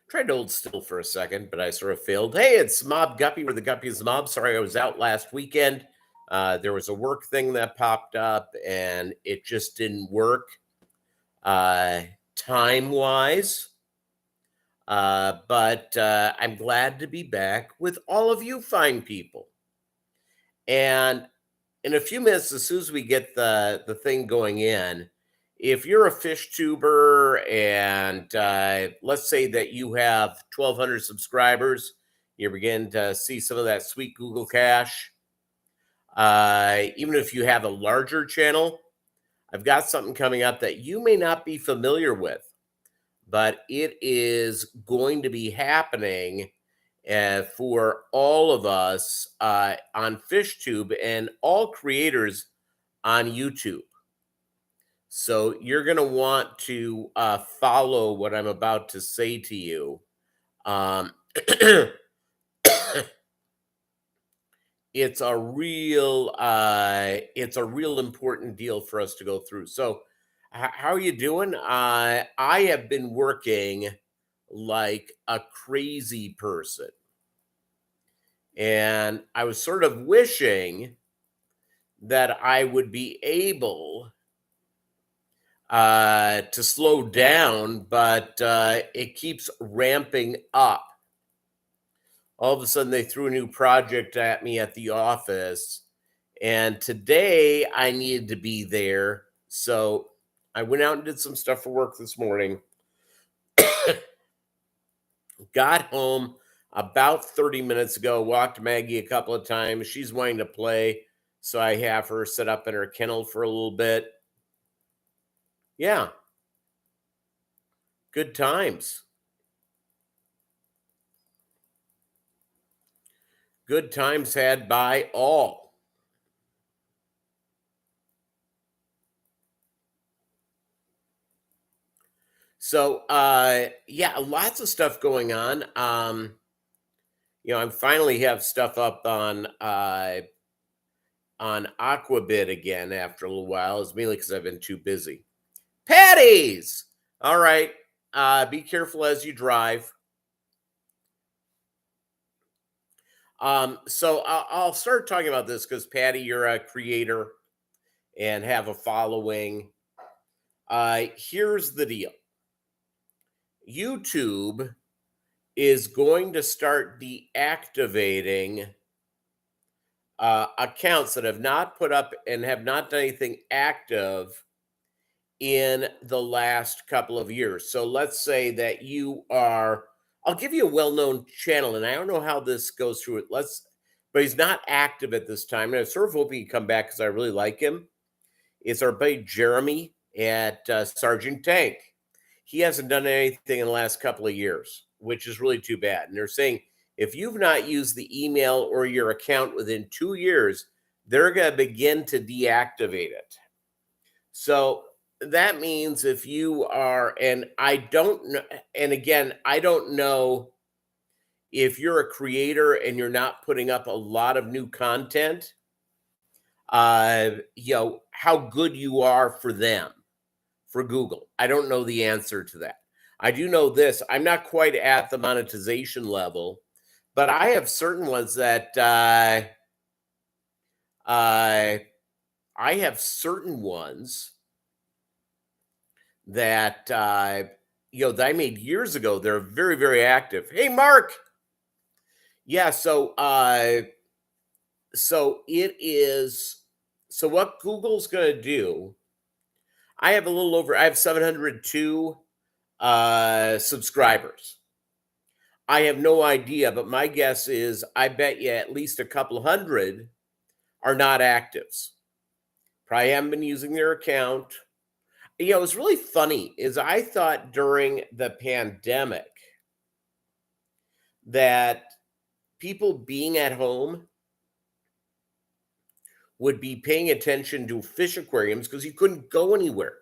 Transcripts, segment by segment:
Tried to hold still for a second, but I sort of failed. Hey, it's Mobb Guppy. We're the Guppies Mob. Sorry, I was out last weekend. There was a work thing that popped up, and it just didn't work time-wise. But I'm glad to be back with all of you fine people. And in a few minutes, as soon as we get the thing going in, if you're a Fishtuber and let's say that you have 1,200 subscribers, you're beginning to see some of that sweet Google Cash. Even if you have a larger channel, I've got something coming up that you may not be familiar with, but it is going to be happening for all of us on Fishtube and all creators on YouTube. So you're going to want to follow what I'm about to say to you. It's a real important deal for us to go through. So how are you doing? I have been working like a crazy person. And I was sort of wishing that I would be able to slow down, but it keeps ramping up. All of a sudden, they threw a new project at me at the office, and today I needed to be there. So I went out and did some stuff for work this morning. Got home about 30 minutes ago, walked Maggie a couple of times. She's wanting to play, so I have her set up in her kennel for a little bit. Yeah. Good times. Good times had by all. So, yeah, lots of stuff going on. I finally have stuff up on Aquabit again after a little while. It's mainly because I've been too busy. Patties! All right. Be careful as you drive. So I'll start talking about this because, Patty, you're a creator and have a following. Here's the deal. YouTube is going to start deactivating accounts that have not put up and have not done anything active in the last couple of years. So let's say that you are, I'll give you a well-known channel, and I don't know how this goes through it. But he's not active at this time, and I sort of hope he can come back because I really like him. It's our buddy Jeremy at Sergeant Tank. He hasn't done anything in the last couple of years, which is really too bad. And they're saying if you've not used the email or your account within 2 years, they're going to begin to deactivate it. So that means if you are, and I don't know, and again, I don't know if you're a creator and you're not putting up a lot of new content, how good you are for them, for Google. I don't know the answer to that. I do know this. I'm not quite at the monetization level, but I have certain ones that I have certain ones that that I made years ago. They're very, very active. Hey, Mark. Yeah, so it is. So what Google's going to do? I have I have 702 subscribers. I have no idea, but my guess is I bet you at least a couple hundred are not actives. Probably haven't been using their account. It was really funny is I thought during the pandemic that people being at home would be paying attention to fish aquariums because you couldn't go anywhere.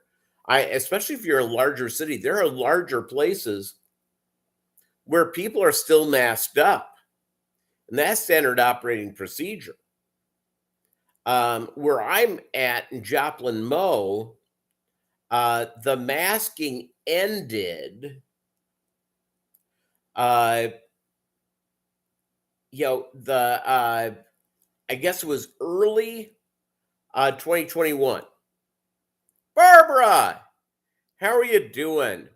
Especially if you're in a larger city, there are larger places where people are still masked up. And that's standard operating procedure. Where I'm at in Joplin Mo, the masking ended Uh, I guess it was early 2021. Barbara, how are you doing?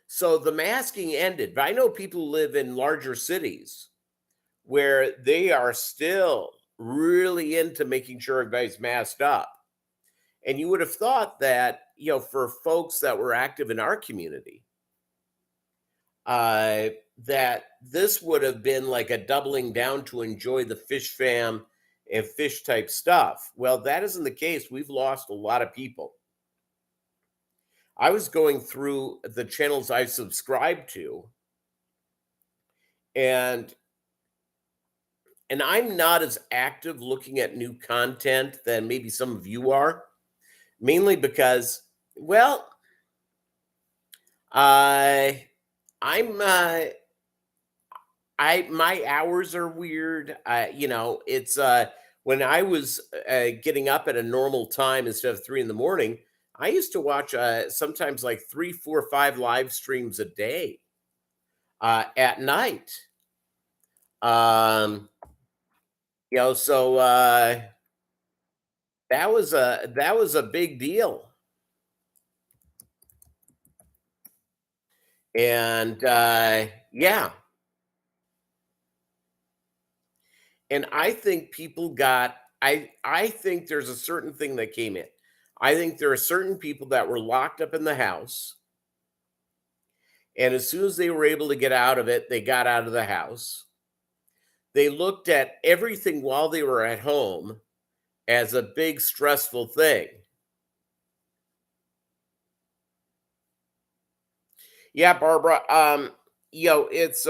So the masking ended, but I know people who live in larger cities where they are still really into making sure everybody's masked up. And you would have thought that, for folks that were active in our community, uh, that this would have been like a doubling down to enjoy the fish fam and fish type stuff. Well, that isn't the case. We've lost a lot of people. I was going through the channels I subscribed to, and I'm not as active looking at new content than maybe some of you are, mainly because, well, I I'm I my hours are weird. It's when I was getting up at a normal time instead of 3 in the morning, I used to watch sometimes like 3, 4, 5 live streams a day at night. Um, so that was a big deal. And yeah, and I think people got I think there's a certain thing that came in. I think there are certain people that were locked up in the house, and as soon as they were able to get out of it, they got out of the house. They looked at everything while they were at home as a big stressful thing. Yeah, Barbara, it's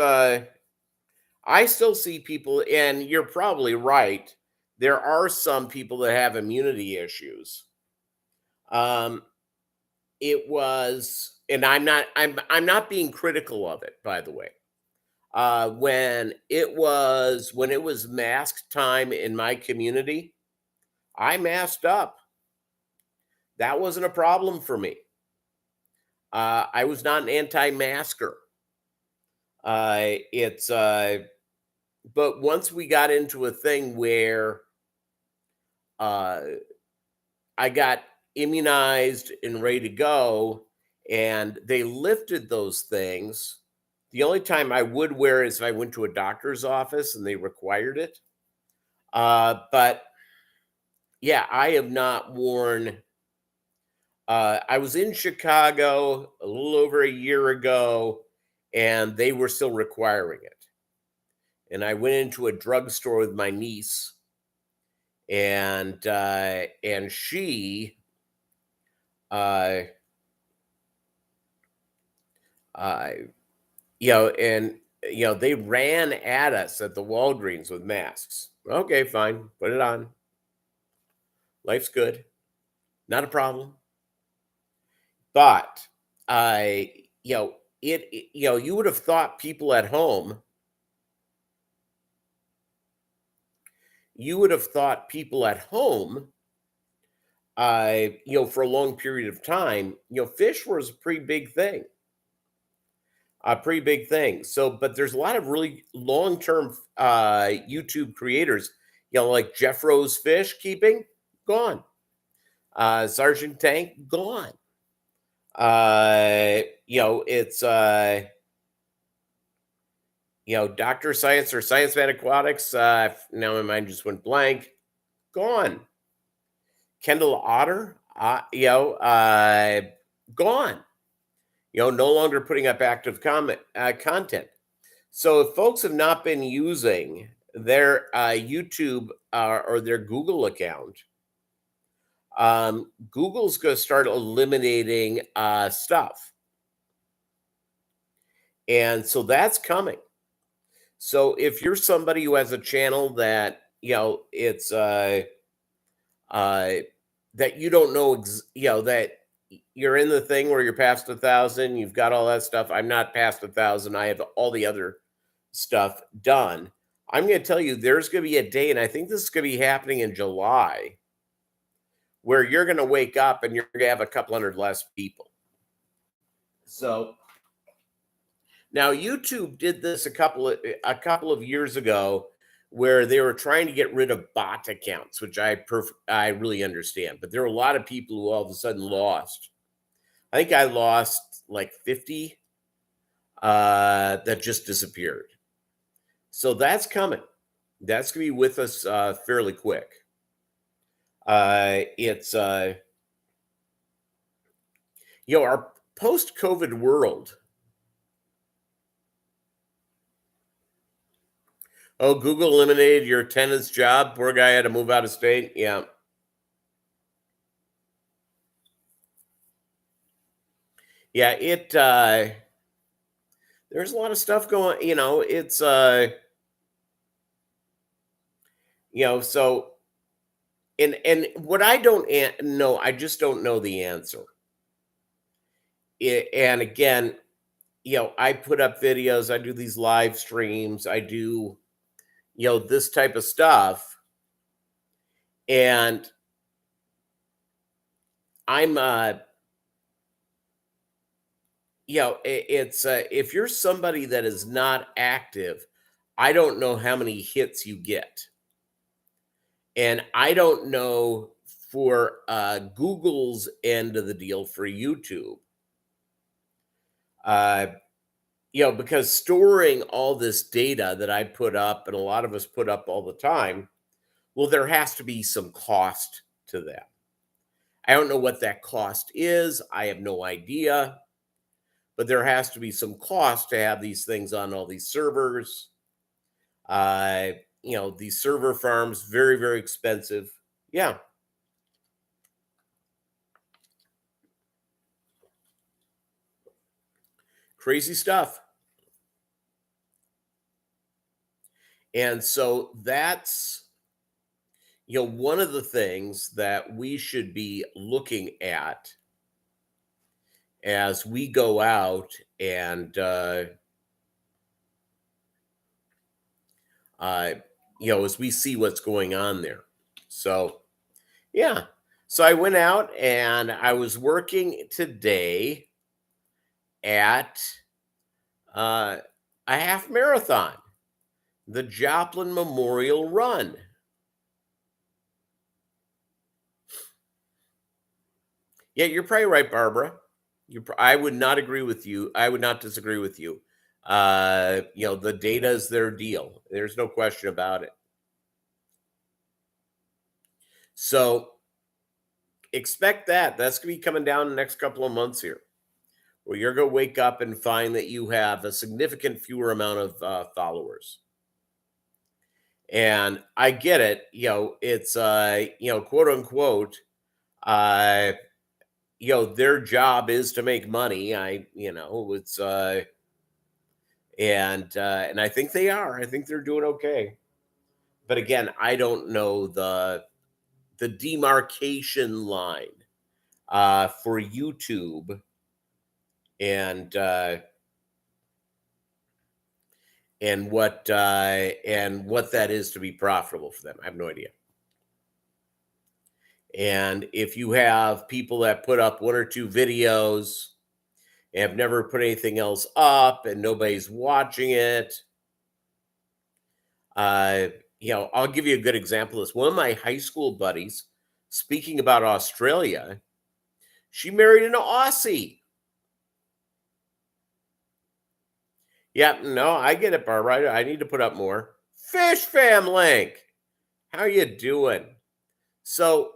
I still see people, and you're probably right. There are some people that have immunity issues. Um, it was, and I'm not being critical of it, by the way. When it was mask time in my community, I masked up. That wasn't a problem for me. I was not an anti-masker. It's But once we got into a thing where uh, I got immunized and ready to go, and they lifted those things. The only time I would wear is if I went to a doctor's office and they required it. But yeah, I have not worn. I was in Chicago a little over a year ago, and they were still requiring it. And I went into a drugstore with my niece, and she uh, uh, and they ran at us at the Walgreens with masks. Okay, fine, put it on. Life's good, not a problem. But I, you would have thought people at home. You would have thought people at home, for a long period of time, fish was a pretty big thing. A pretty big thing. So, but there's a lot of really long-term YouTube creators, like Jeff Rose Fish Keeping, gone. Sergeant Tank, gone. It's Dr. Science or Science Man Aquatics. Now my mind just went blank. Gone. Kendall Otter, gone. No longer putting up active content. So if folks have not been using their YouTube or their Google account, Google's going to start eliminating stuff. And so that's coming. So if you're somebody who has a channel that, it's that you don't know, that you're in the thing where you're past 1,000, you've got all that stuff. I'm not past 1,000. I have all the other stuff done. I'm going to tell you, there's going to be a day, and I think this is going to be happening in July, where you're going to wake up and you're going to have a couple hundred less people. So Now, YouTube did this a couple of years ago, where they were trying to get rid of bot accounts, which I really understand. But there were a lot of people who all of a sudden lost. I think I lost like 50 that just disappeared. So that's coming. That's gonna be with us fairly quick. It's our post-COVID world. Oh, Google eliminated your tenant's job. Poor guy had to move out of state. Yeah. Yeah, there's a lot of stuff going, it's so and what I don't know, I just don't know the answer. And again, I put up videos, I do these live streams, I do, this type of stuff. And I'm, it's, if you're somebody that is not active, I don't know how many hits you get. And I don't know for Google's end of the deal for YouTube. Uh, because storing all this data that I put up and a lot of us put up all the time, well, there has to be some cost to that. I don't know what that cost is. I have no idea. But there has to be some cost to have these things on all these servers. These server farms, very, very expensive. Yeah. Crazy stuff. And so that's, one of the things that we should be looking at as we go out and, as we see what's going on there. So, yeah. So I went out and I was working today at a half marathon, the Joplin Memorial Run. Yeah, you're probably right, Barbara. I would not agree with you. I would not disagree with you. The data is their deal. There's no question about it. So expect that. That's going to be coming down the next couple of months here, where you're going to wake up and find that you have a significant fewer amount of followers. And I get it. It's, quote unquote, their job is to make money. It's, and I think they are. I think they're doing okay. But again, I don't know the demarcation line for YouTube and what that is to be profitable for them. I have no idea. And if you have people that put up one or two videos and have never put anything else up and nobody's watching it, I'll give you a good example of this. One of my high school buddies, speaking about Australia, she married an Aussie. Yeah, no, I get it, Barbara. I need to put up more. Fish Fam Link, how you doing? So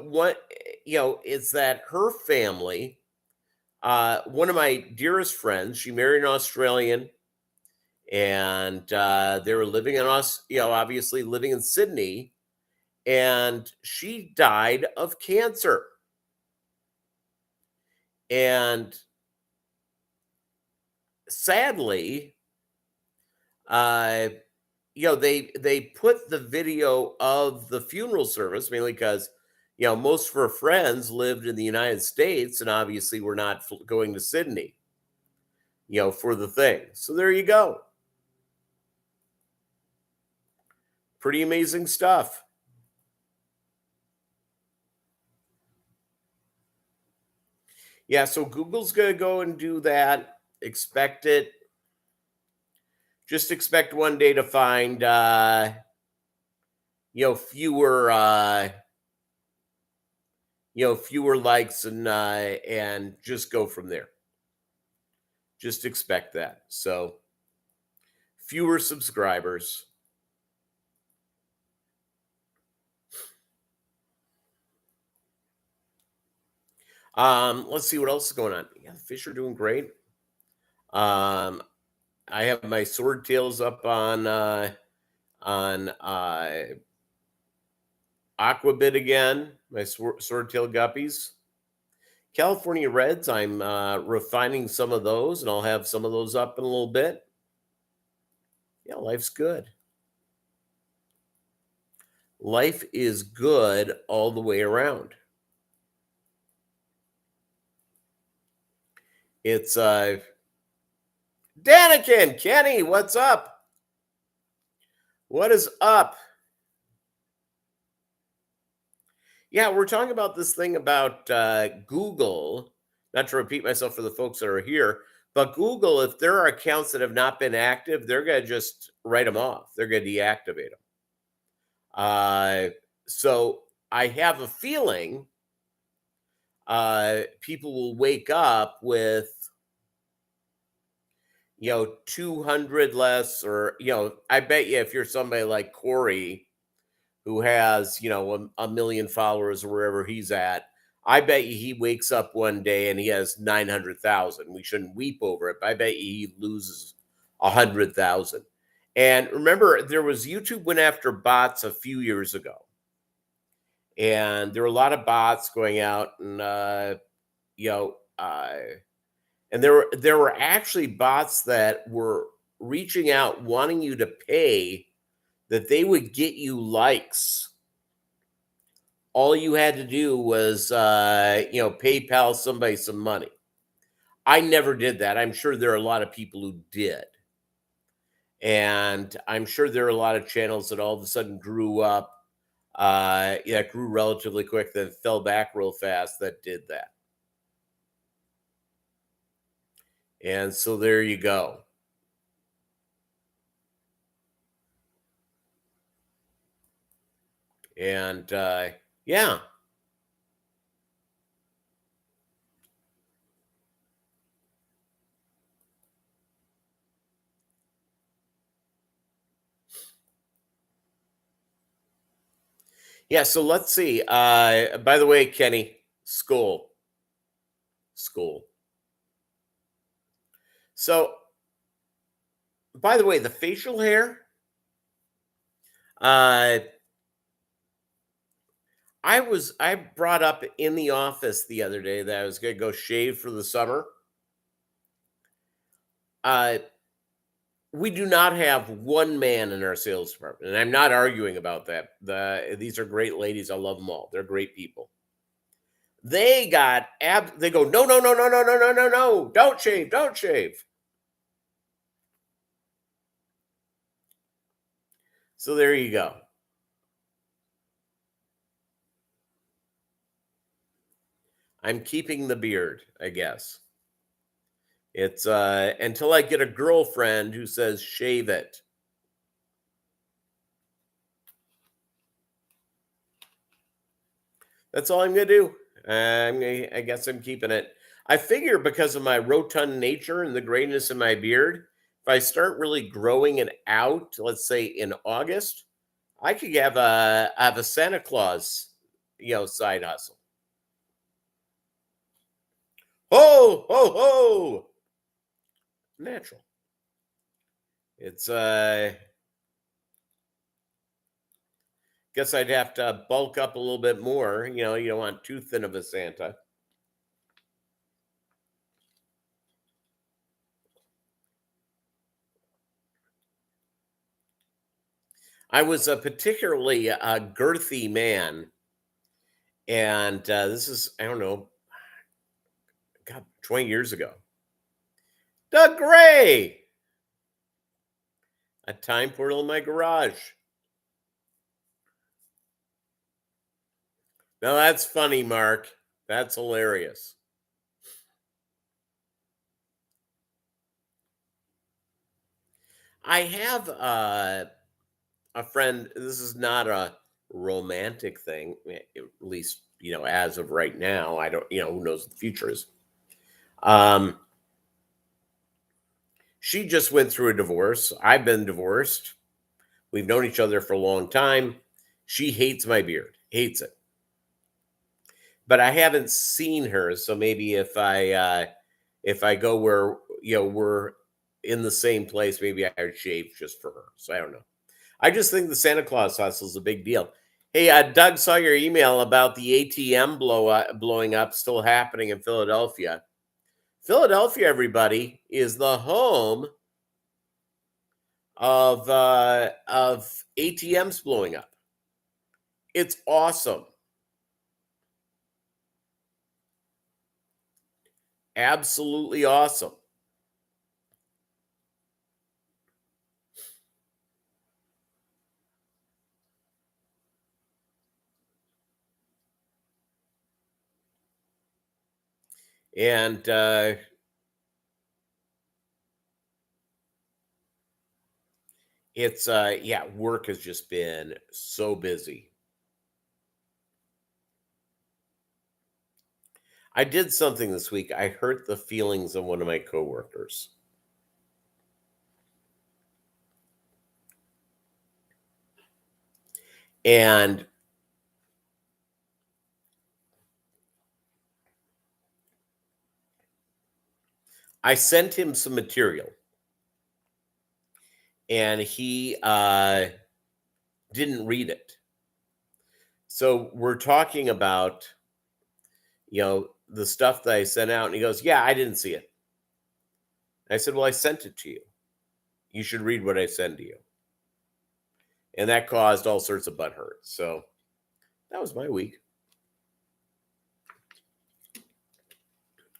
what, is that her family, one of my dearest friends, she married an Australian, and they were living in obviously living in Sydney, and she died of cancer. And sadly, they put the video of the funeral service, mainly because most of her friends lived in the United States, and obviously we're not going to Sydney, for the thing. So there you go. Pretty amazing stuff. Yeah, so Google's going to go and do that. expect it. Just expect one day to find, fewer, fewer likes, and just go from there. Just expect that. So fewer subscribers. Let's see what else is going on. Yeah, the fish are doing great. I have my sword tails up on Aquabit again, my swordtail guppies. California Reds, I'm refining some of those, and I'll have some of those up in a little bit. Yeah, life's good. Life is good all the way around. It's Danikin, Kenny, what's up? What is up? Yeah, we're talking about this thing about Google. Not to repeat myself for the folks that are here, but Google, if there are accounts that have not been active, they're going to just write them off. They're going to deactivate them. So I have a feeling people will wake up with 200 less, or I bet you if you're somebody like Corey who has a million followers or wherever he's at, I bet you he wakes up one day and he has 900,000. We shouldn't weep over it, but I bet you he loses 100,000. And remember, there was YouTube went after bots a few years ago, and there were a lot of bots going out, and and there were actually bots that were reaching out wanting you to pay, that they would get you likes. All you had to do was PayPal somebody some money. I never did that. I'm sure there are a lot of people who did. And I'm sure there are a lot of channels that all of a sudden grew up, grew relatively quick, then fell back real fast that did that. And so there you go. And yeah. Yeah, so let's see. By the way, Kenny, school. So, by the way, the facial hair, uh, I brought up in the office the other day that I was going to go shave for the summer. Uh, we do not have one man in our sales department, and I'm not arguing about that. These are great ladies. I love them all. They're great people. They got they go, no, no, no, no, no, no, no, no, no. Don't shave, don't shave. So there you go. I'm keeping the beard, I guess. It's until I get a girlfriend who says shave it. That's all I'm gonna do. I guess I'm keeping it. I figure because of my rotund nature and the grayness in my beard, if I start really growing it out, let's say in August, I could have a Santa Claus, side hustle. Ho ho ho! Natural. It's guess I'd have to bulk up a little bit more. You don't want too thin of a Santa. I was a particularly girthy man, and this is, I don't know, God, 20 years ago. Doug Gray, a time portal in my garage. Now that's funny, Mark. That's hilarious. I have a friend. This is not a romantic thing, at least as of right now. I don't. Who knows what the future is. Um, she just went through a divorce. I've been divorced. We've known each other for a long time. She hates my beard, hates it. But I haven't seen her, so maybe if I go where we're in the same place, maybe I would shave just for her. So I don't know. I just think the Santa Claus hustle is a big deal. Hey, Doug, saw your email about the ATM blowing up, still happening in Philadelphia. Philadelphia, everybody, is the home of ATMs blowing up. It's awesome. Absolutely awesome. And it's yeah, work has just been so busy. I did something this week. I hurt the feelings of one of my coworkers. And I sent him some material and he didn't read it. So we're talking about, the stuff that I sent out, and he goes, "Yeah, I didn't see it." I said, "Well, I sent it to you. You should read what I send to you." And that caused all sorts of butt hurt. So that was my week.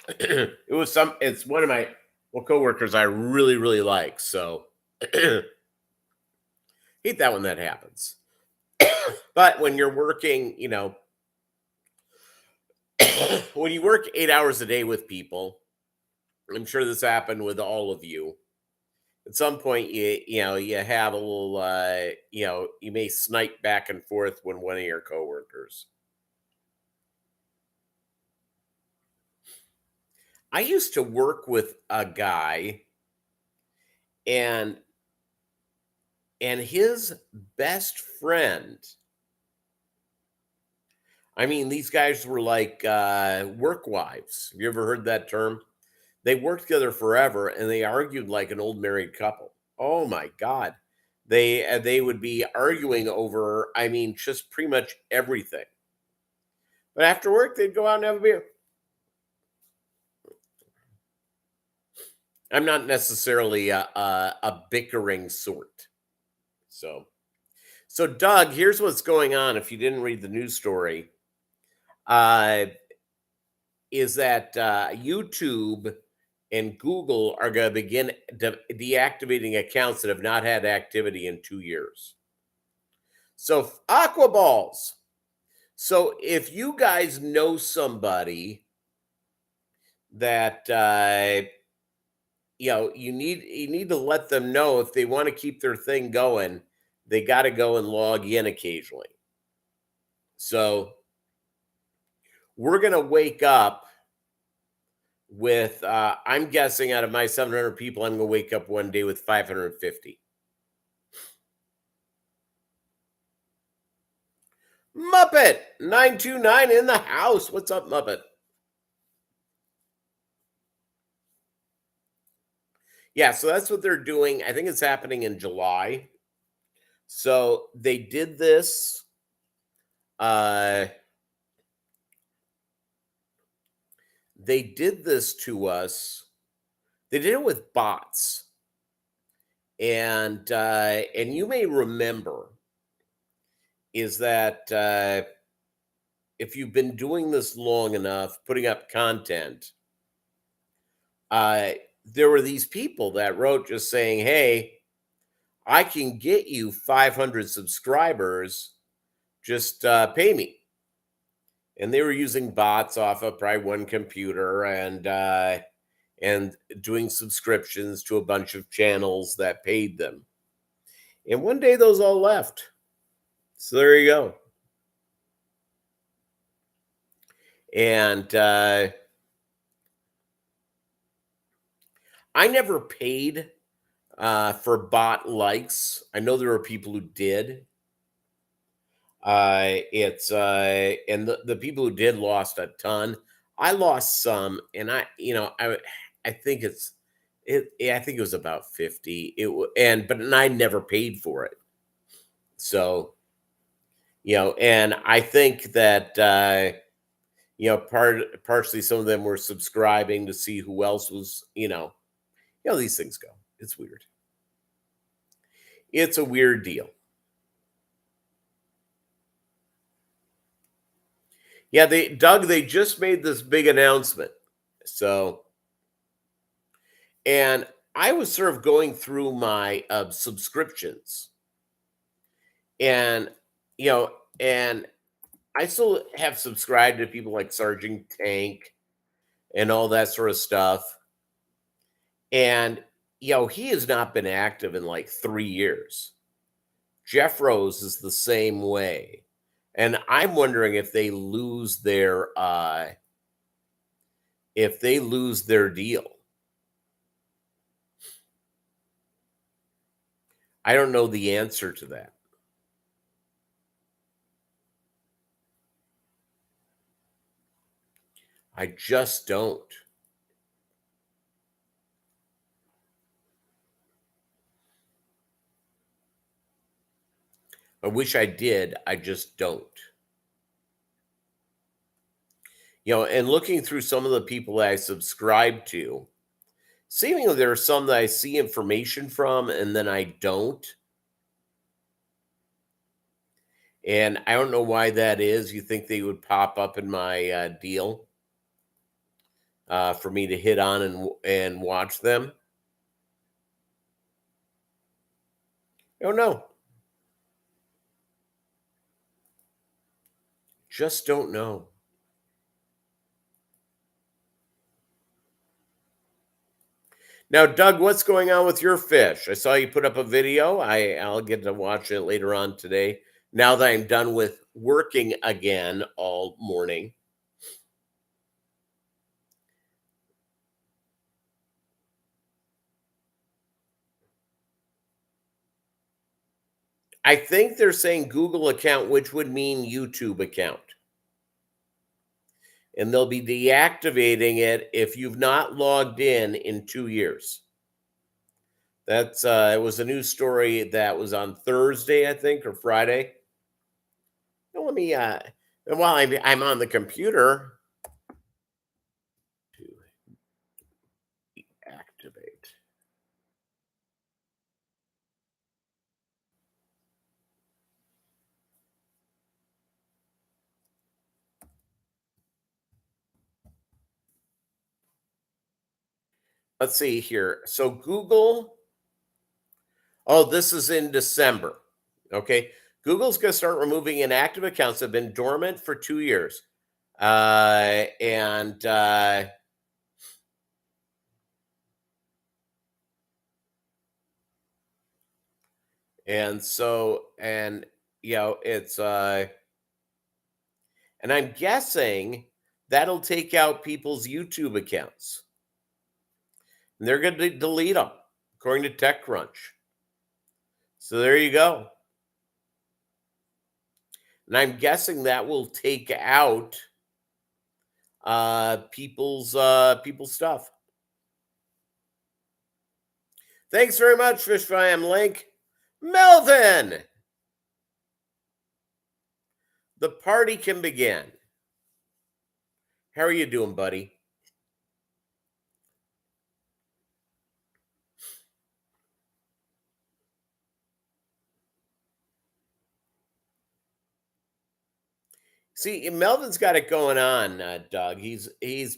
It's one of my coworkers I really, really like. So hate that when that happens. But when you're working, when you work 8 hours a day with people, I'm sure this happened with all of you. At some point, you have a little, you may snipe back and forth when one of your coworkers. I used to work with a guy, and his best friend. I mean, these guys were like work wives. Have you ever heard that term? They worked together forever, and they argued like an old married couple. Oh my god, they would be arguing over, I mean, just pretty much everything. But after work, they'd go out and have a beer. I'm not necessarily a bickering sort. So Doug, here's what's going on. If you didn't read the news story, uh, is that YouTube and Google are going to begin deactivating accounts that have not had activity in 2 years. So aqua balls. So if you guys know somebody that you need to let them know, if they want to keep their thing going, they got to go and log in occasionally. So we're going to wake up with I'm guessing out of my 700 people, I'm going to wake up one day with 550. Muppet 929 in the house. What's up, Muppet? Yeah, so that's what they're doing. I think it's happening in July. So they did this. They did this to us. They did it with bots, and you may remember is that if you've been doing this long enough, putting up content, there were these people that wrote just saying, "Hey, I can get you 500 subscribers. Just pay me." And they were using bots off of probably one computer, and and doing subscriptions to a bunch of channels that paid them. And one day those all left. So there you go. And I never paid for bot likes. I know there are people who did. It's and the people who did lost a ton. I lost some, and I think I think it was about 50. And I never paid for it. So, and I think that partially some of them were subscribing to see who else was, these things go. It's weird. It's a weird deal. Yeah, they just made this big announcement. So, and I was sort of going through my subscriptions, and you know, and I still have subscribed to people like Sergeant Tank and all that sort of stuff. And he has not been active in like 3 years. Jeff Rose is the same way. And I'm wondering if they lose their deal. I don't know the answer to that. I just don't. I wish I did. I just don't. And looking through some of the people that I subscribe to, seemingly there are some that I see information from and then I don't. And I don't know why that is. You think they would pop up in my deal for me to hit on and watch them? I don't know. Just don't know. Now, Doug, what's going on with your fish? I saw you put up a video. I'll get to watch it later on today. Now that I'm done with working again all morning. I think they're saying Google account, which would mean YouTube account. And they'll be deactivating it if you've not logged in 2 years. That's it was a news story that was on Thursday, I think, or Friday. Let me while I'm on the computer to activate. Let's see here. So Google, oh, this is in December. Okay. Google's going to start removing inactive accounts that have been dormant for 2 years. And so, it's and I'm guessing that'll take out people's YouTube accounts. And they're going to delete them, according to TechCrunch. So there you go. And I'm guessing that will take out people's stuff. Thanks very much, Fishfam Link. Melvin! The party can begin. How are you doing, buddy? See, Melvin's got it going on, Doug. He's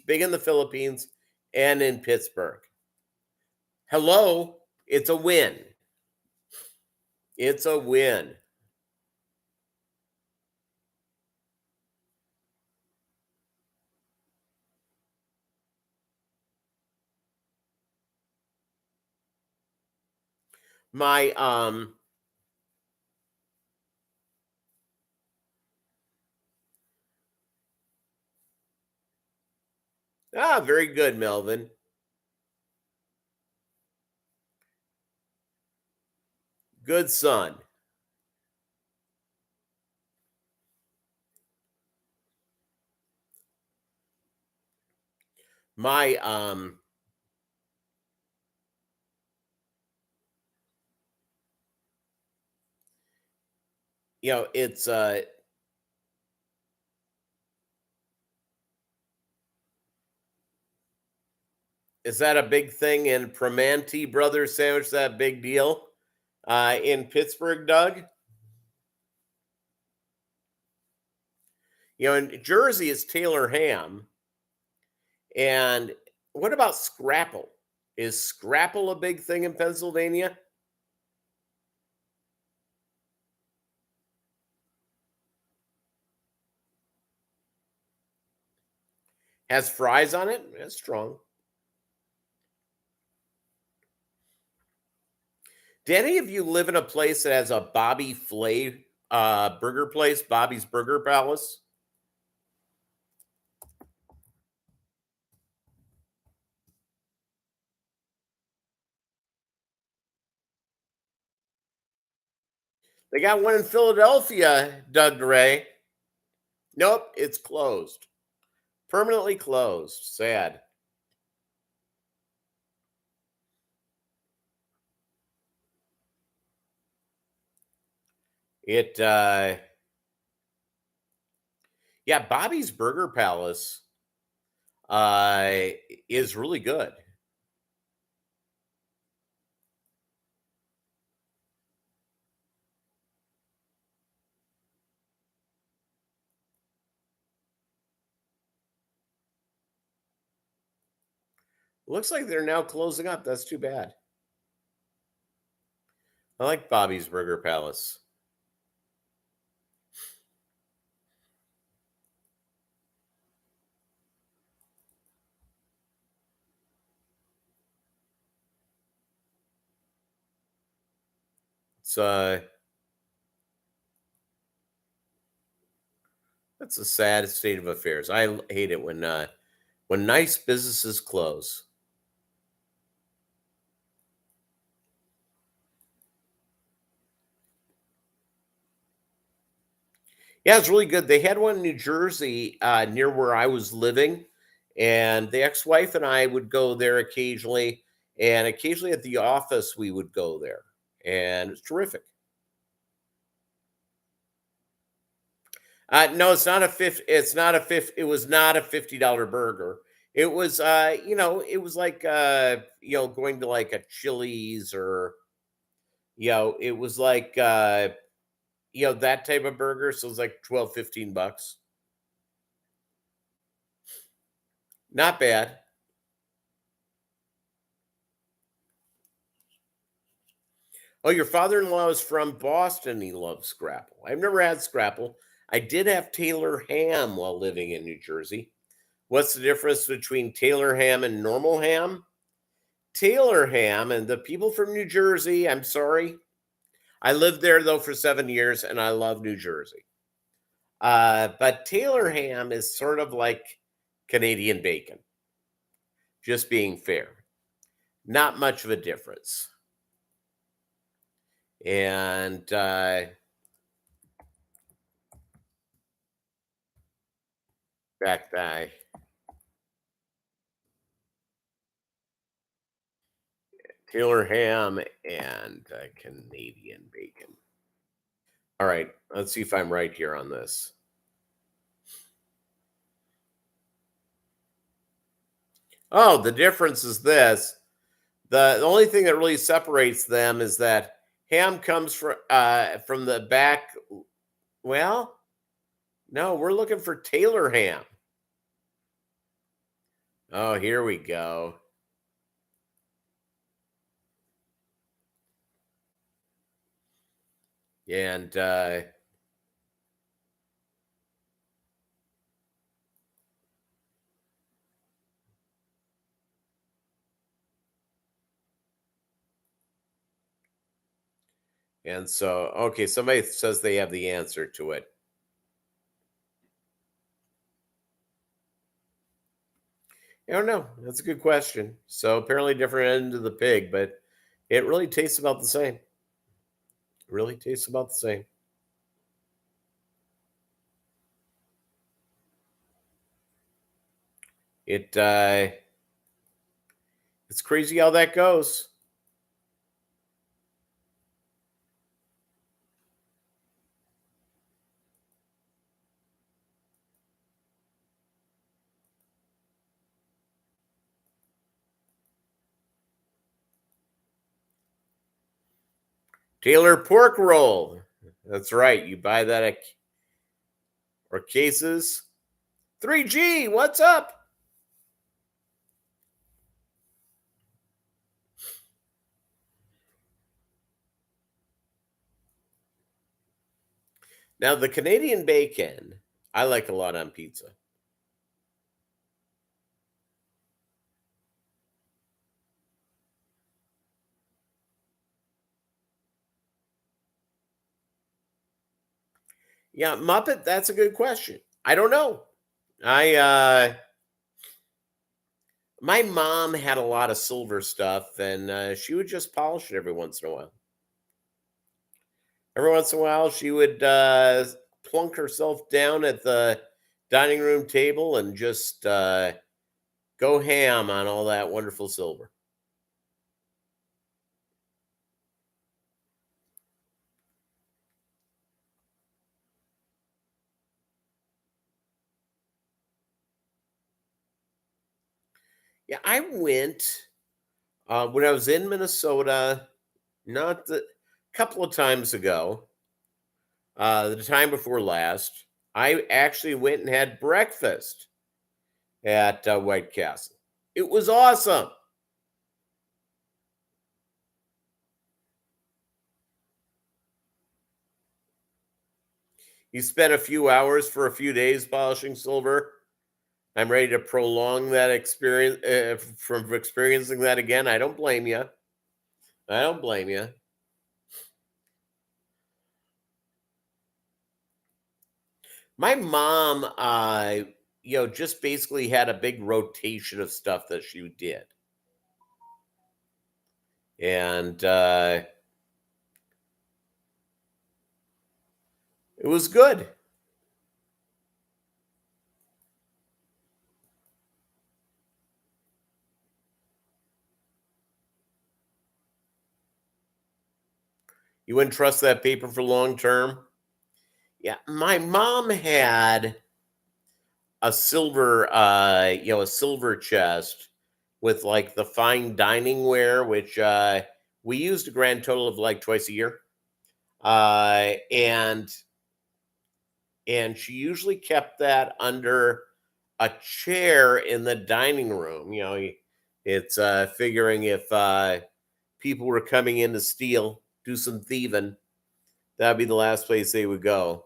big in the Philippines and in Pittsburgh. Hello, it's a win. It's a win. My very good, Melvin. Good son. My it's is that a big thing in Primanti Brothers sandwich? That big deal in Pittsburgh, Doug? In Jersey, it's Taylor ham. And what about Scrapple? Is Scrapple a big thing in Pennsylvania? Has fries on it? That's strong. Do any of you live in a place that has a Bobby Flay burger place, Bobby's Burger Palace? They got one in Philadelphia, Doug Ray. Nope, it's closed. Permanently closed. Sad. It yeah, Bobby's Burger Palace uh is really good. Looks like they're now closing up. That's too bad. I like Bobby's Burger Palace. It's that's a sad state of affairs. I hate it when nice businesses close. Yeah, it's really good. They had one in New Jersey near where I was living, and the ex-wife and I would go there occasionally, and occasionally at the office we would go there, and it's terrific. No, it's not a fifth. It's not a fifth. It was not a $50 burger. It was, it was like, going to like a Chili's or, it was like, that type of burger. So it's like 12, $15. Not bad. Oh, your father-in-law is from Boston. He loves Scrapple. I've never had Scrapple. I did have Taylor ham while living in New Jersey. What's the difference between Taylor ham and normal ham? Taylor ham, and the people from New Jersey, I'm sorry. I lived there though for 7 years and I love New Jersey. But Taylor ham is sort of like Canadian bacon, just being fair. Not much of a difference. And that guy, Taylor ham and Canadian bacon. All right, let's see if I'm right here on this. Oh, the difference is this. The only thing that really separates them is that ham comes from the back. Well, no, we're looking for Taylor ham. Oh, here we go. And And so, okay, somebody says they have the answer to it. I don't know. That's a good question. So apparently different end of the pig, but it really tastes about the same. Really tastes about the same. It's crazy how that goes. Taylor pork roll. That's right. You buy that at or cases. 3G, what's up? Now the Canadian bacon, I like a lot on pizza. Yeah, Muppet, that's a good question. I don't know. I My mom had a lot of silver stuff and she would just polish it every once in a while. Every once in a while she would plunk herself down at the dining room table and just go ham on all that wonderful silver. Yeah, I went when I was in Minnesota, not the couple of times ago, the time before last. I actually went and had breakfast at White Castle. It was awesome. You spent a few hours for a few days polishing silver. I'm ready to prolong that experience from experiencing that again. I don't blame you. I don't blame you. My mom, just basically had a big rotation of stuff that she did, and it was good. You wouldn't trust that paper for long term. Yeah, my mom had a silver chest with like the fine dining ware, which we used a grand total of like twice a year. And she usually kept that under a chair in the dining room. It's figuring if people were coming in to steal, do some thieving, that'd be the last place they would go.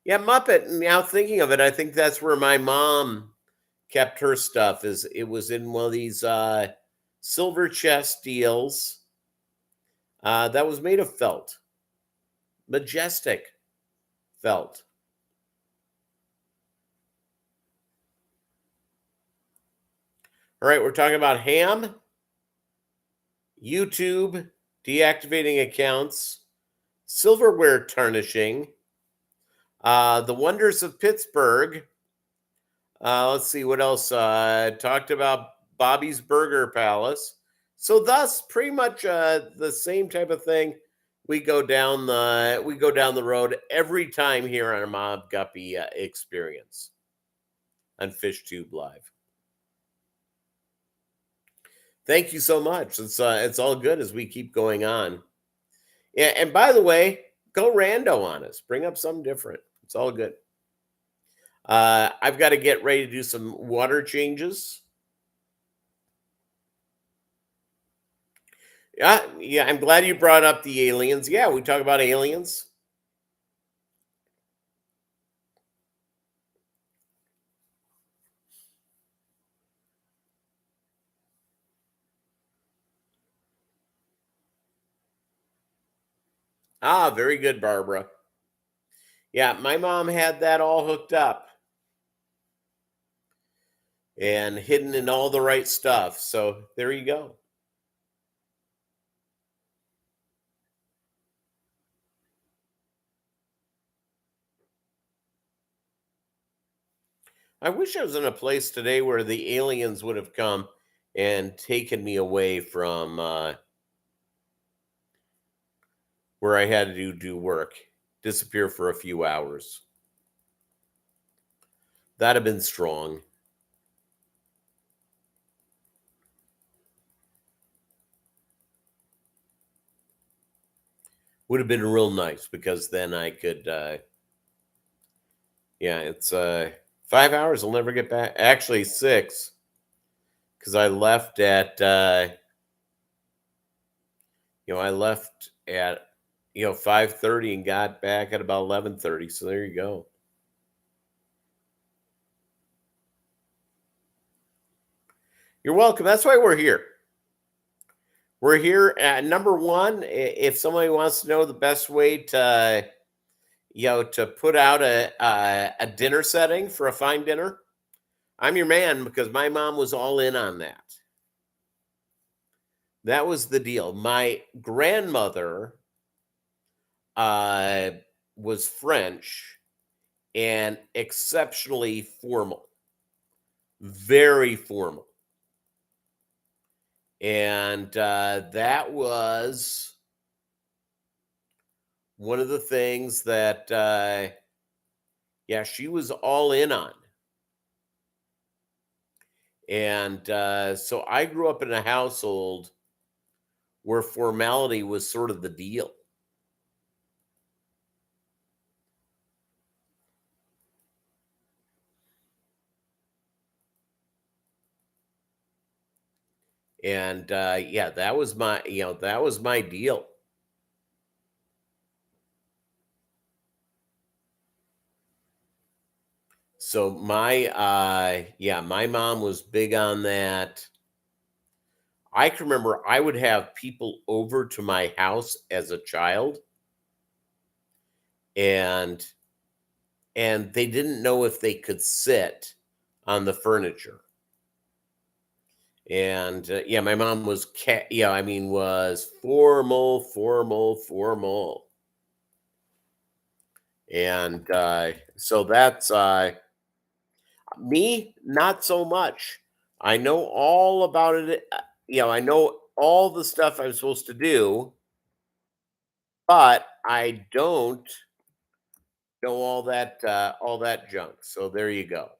Yeah, Muppet. Now thinking of it, I think that's where my mom kept her stuff. Is it was in one of these silver chest deals that was made of felt, majestic felt. All right, we're talking about ham, YouTube, deactivating accounts, silverware tarnishing, the wonders of Pittsburgh. Let's see what else. Talked about Bobby's Burger Palace. So thus, pretty much the same type of thing. We go down the road every time here on a Mob Guppy experience on Fishtube Live. Thank you so much. It's all good as we keep going on. Yeah, and by the way, go rando on us. Bring up something different. It's all good. I've got to get ready to do some water changes. Yeah, I'm glad you brought up the aliens. Yeah, we talk about aliens. Ah, very good, Barbara. Yeah, my mom had that all hooked up and hidden in all the right stuff. So there you go. I wish I was in a place today where the aliens would have come and taken me away from where I had to do work, disappear for a few hours. That'd have been strong. Would have been real nice because then I could, yeah, it's 5 hours. I'll never get back. Actually, 6 because I left at, I left at 5:30 and got back at about 11:30. So there you go. You're welcome. That's why we're here. We're here at number one. If somebody wants to know the best way to, to put out a dinner setting for a fine dinner, I'm your man because my mom was all in on that. That was the deal. My grandmother uh, was French and exceptionally formal, very formal. And that was one of the things that, yeah, she was all in on. And so I grew up in a household where formality was sort of the deal. And yeah, that was my deal. So my mom was big on that. I can remember I would have people over to my house as a child, and they didn't know if they could sit on the furniture. And yeah, my mom was was formal, formal, formal. And so that's me, not so much. I know all about it. I know all the stuff I'm supposed to do, but I don't know all that junk. So there you go.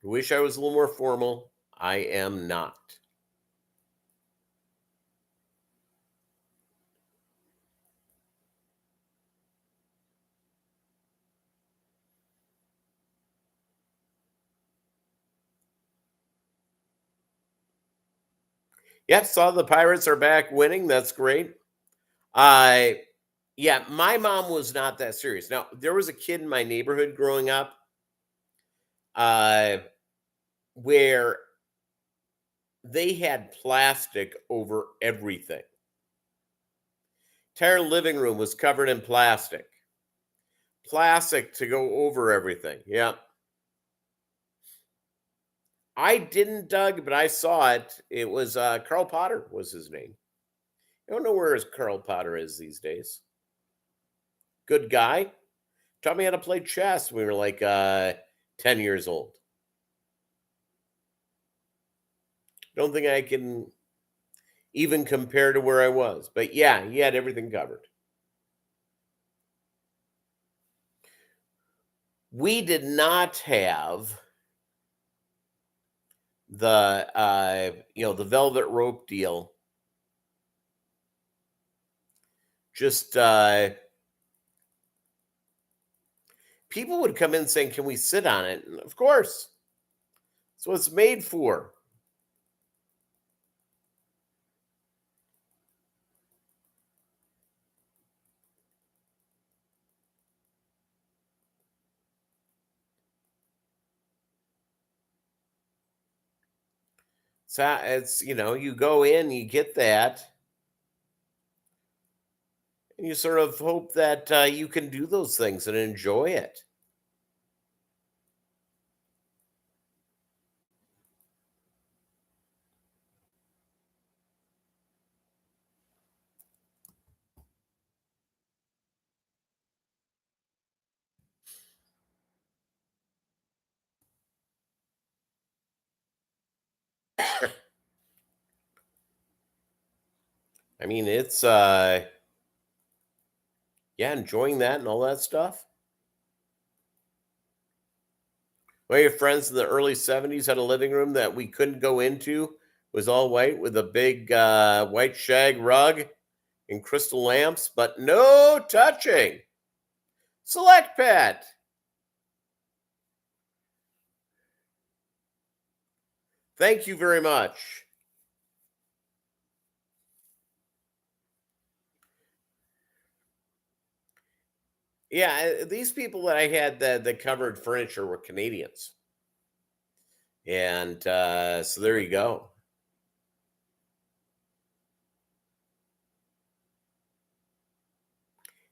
Wish I was a little more formal. I am not. Yeah, saw the Pirates are back winning. That's great. I Yeah, my mom was not that serious. Now, there was a kid in my neighborhood growing up uh where they had plastic over everything. Entire living room was covered in plastic. Plastic to go over everything. Yeah. I didn't, Doug, but I saw it. It was Carl Potter was his name. I don't know where his Carl Potter is these days. Good guy. Taught me how to play chess when we were like 10 years old. Don't think I can even compare to where I was. But yeah, he had everything covered. We did not have the the velvet rope deal. Just people would come in saying, "Can we sit on it?" And of course, that's what it's made for. So it's, you go in, you get that, and you sort of hope that you can do those things and enjoy it. I mean, it's yeah, enjoying that and all that stuff. Well, your friends in the early 70s had a living room that we couldn't go into. It was all white with a big white shag rug and crystal lamps, but no touching. Select pet. Thank you very much. Yeah, these people that I had that covered furniture were Canadians. And so there you go.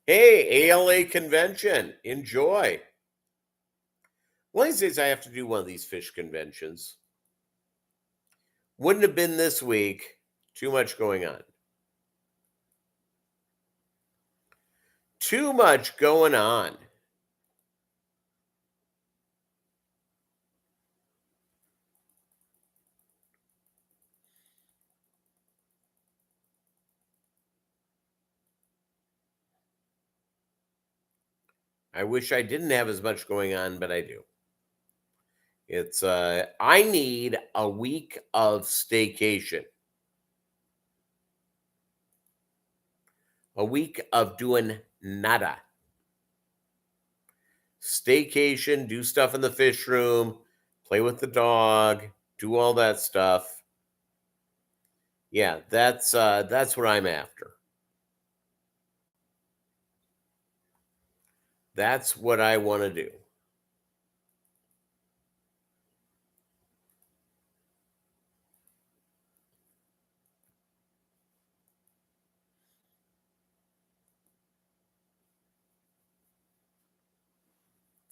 Hey, ALA convention. Enjoy. One of these days I have to do one of these fish conventions. Wouldn't have been this week. Too much going on. Too much going on. I wish I didn't have as much going on, but I do. It's I need a week of staycation. A week of doing nada. Staycation, do stuff in the fish room, play with the dog, do all that stuff. Yeah, that's what I'm after. That's what I want to do.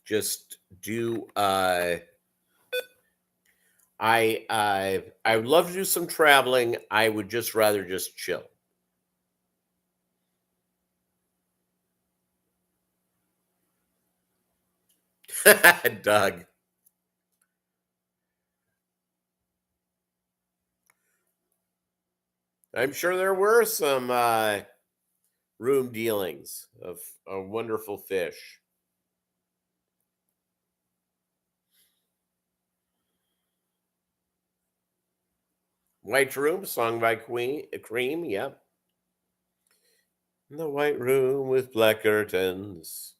Just do I would love to do some traveling. I would just rather just chill. Doug. I'm sure there were some room dealings of a wonderful fish. White Room, song by Queen Cream, yep. In the white room with black curtains.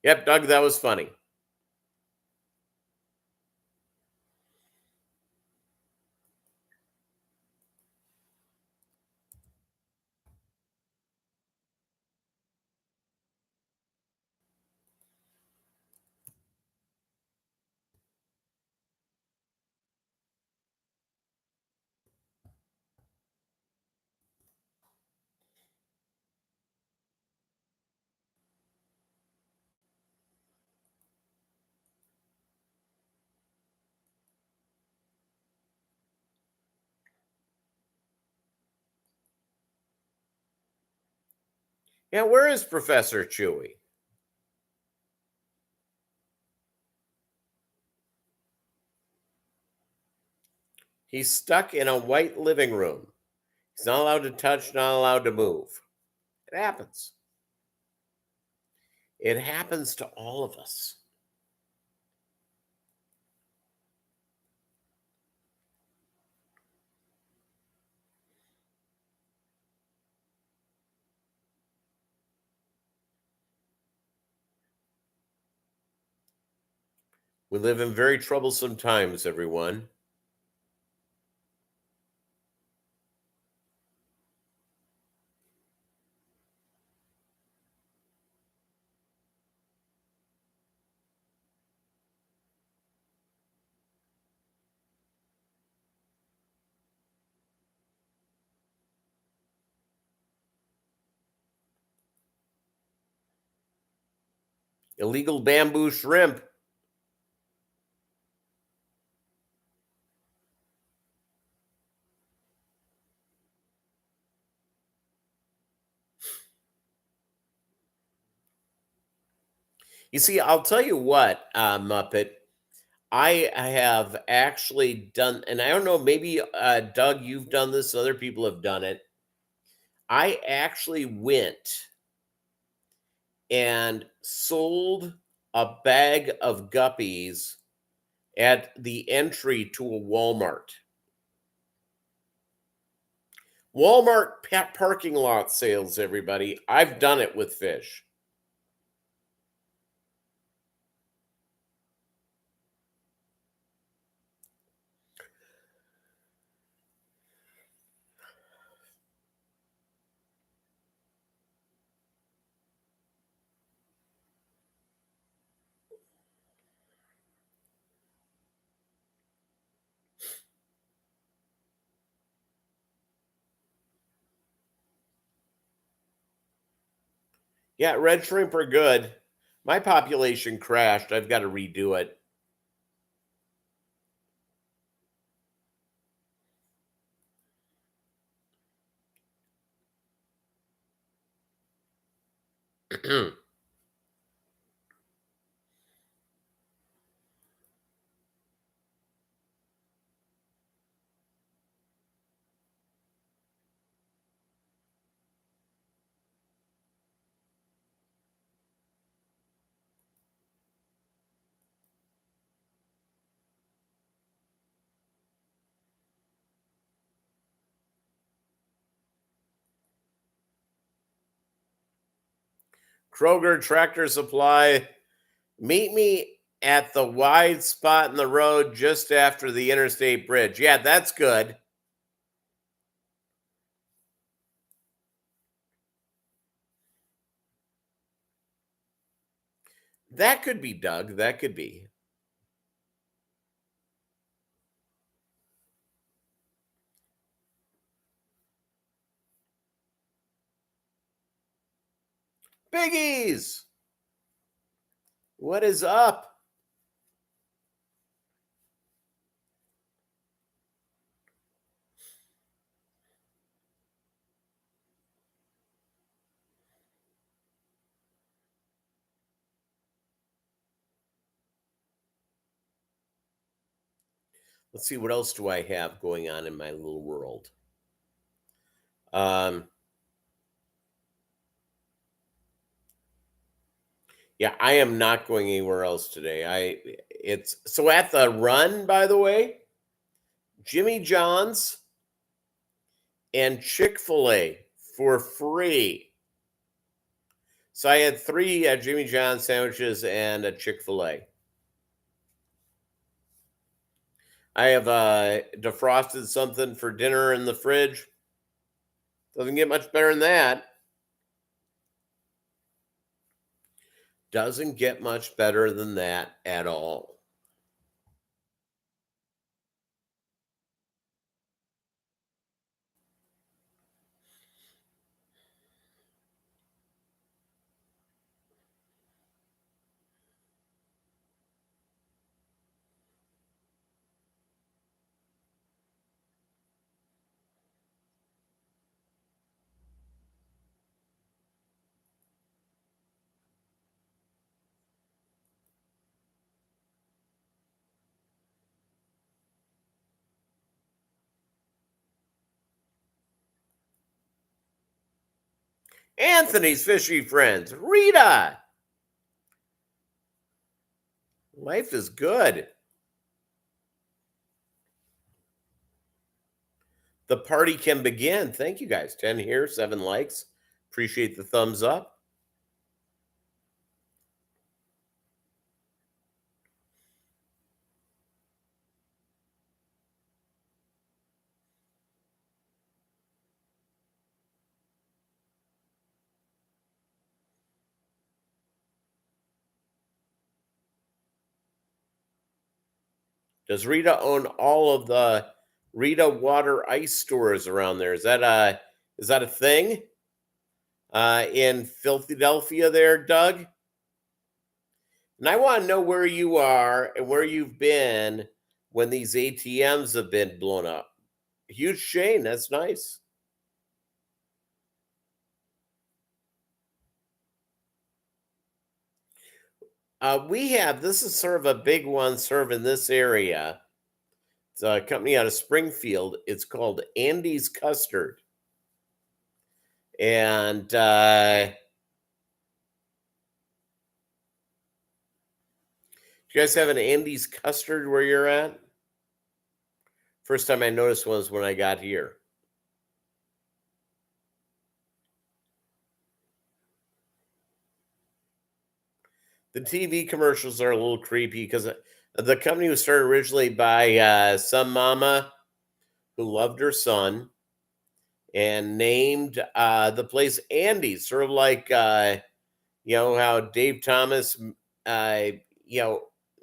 Yep, Doug, that was funny. Yeah, where is Professor Chewy? He's stuck in a white living room. He's not allowed to touch, not allowed to move. It happens. It happens to all of us. We live in very troublesome times, everyone. Illegal bamboo shrimp. You see, I'll tell you what, Muppet. I have actually done, and I don't know, maybe Doug, you've done this, other people have done it. I actually went and sold a bag of Guppies at the entry to a Walmart. Walmart parking lot sales, everybody. I've done it with fish. Yeah, red shrimp are good. My population crashed. I've got to redo it. Kroger Tractor Supply, meet me at the wide spot in the road just after the interstate bridge. Yeah, that's good. That could be Doug. That could be. Biggies, what is up? Let's see, what else do I have going on in my little world? Um, yeah, I am not going anywhere else today. It's so at the run, by the way, Jimmy John's and Chick-fil-A for free. So I had three Jimmy John's sandwiches and a Chick-fil-A. I have defrosted something for dinner in the fridge. Doesn't get much better than that. Doesn't get much better than that at all. Anthony's fishy friends. Rita. Life is good. The party can begin. Thank you guys. 10 here, 7 likes. Appreciate the thumbs up. Does Rita own all of the Rita water ice stores around there? Is that a thing? In Philadelphia there, Doug? And I want to know where you are and where you've been when these ATMs have been blown up. Huge chain. That's nice. This is sort of a big one, sort of in this area. It's a company out of Springfield. It's called Andy's Custard. And you guys have an Andy's Custard where you're at? First time I noticed was when I got here. The TV commercials are a little creepy because the company was started originally by some mama who loved her son and named the place Andy's, sort of like how Dave Thomas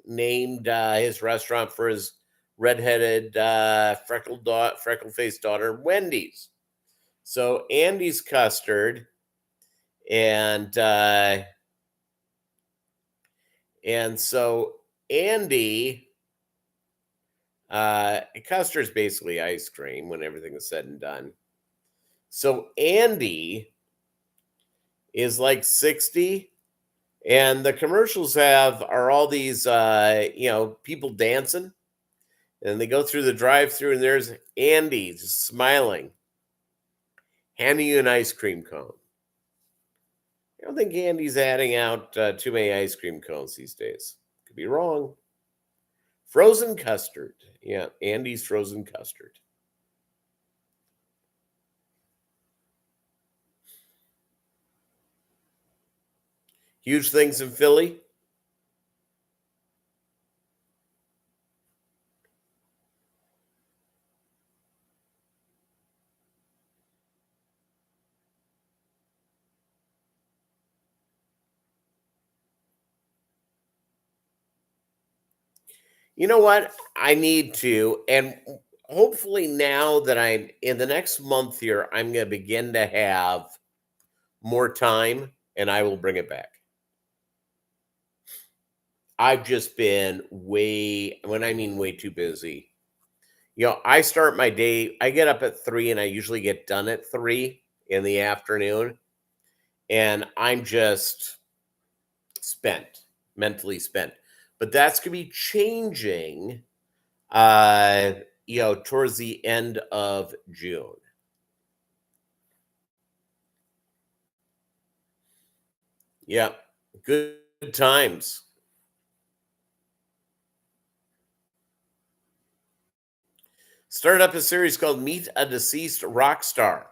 named his restaurant for his redheaded freckle-faced daughter Wendy's. So Andy's Custard, and so Andy, custard is basically ice cream when everything is said and done. So Andy is like 60, and the commercials are all these people dancing, and they go through the drive-through, and there's Andy just smiling, handing you an ice cream cone. I don't think Andy's adding out too many ice cream cones these days. Could be wrong. Frozen custard. Yeah, Andy's frozen custard. Huge things in Philly. You know what? I need to, and hopefully now that I'm in the next month here, I'm going to begin to have more time, and I will bring it back. I've just been way too busy. I start my day, I get up at 3 and I usually get done at 3 in the afternoon. And I'm just mentally spent. But that's going to be changing, towards the end of June. Yeah, good times. Started up a series called Meet a Deceased Rock Star.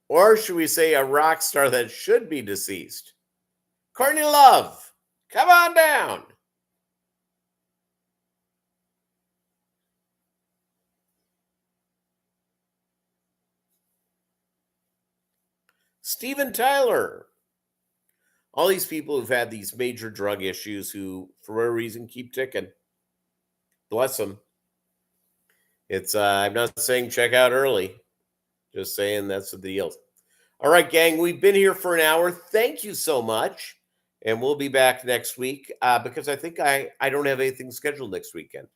Or should we say a rock star that should be deceased? Courtney Love, come on down. Steven Tyler. All these people who've had these major drug issues who, for whatever reason, keep ticking. Bless them. It's I'm not saying check out early. Just saying that's the deal. All right, gang, we've been here for an hour. Thank you so much. And we'll be back next week because I think I don't have anything scheduled next weekend.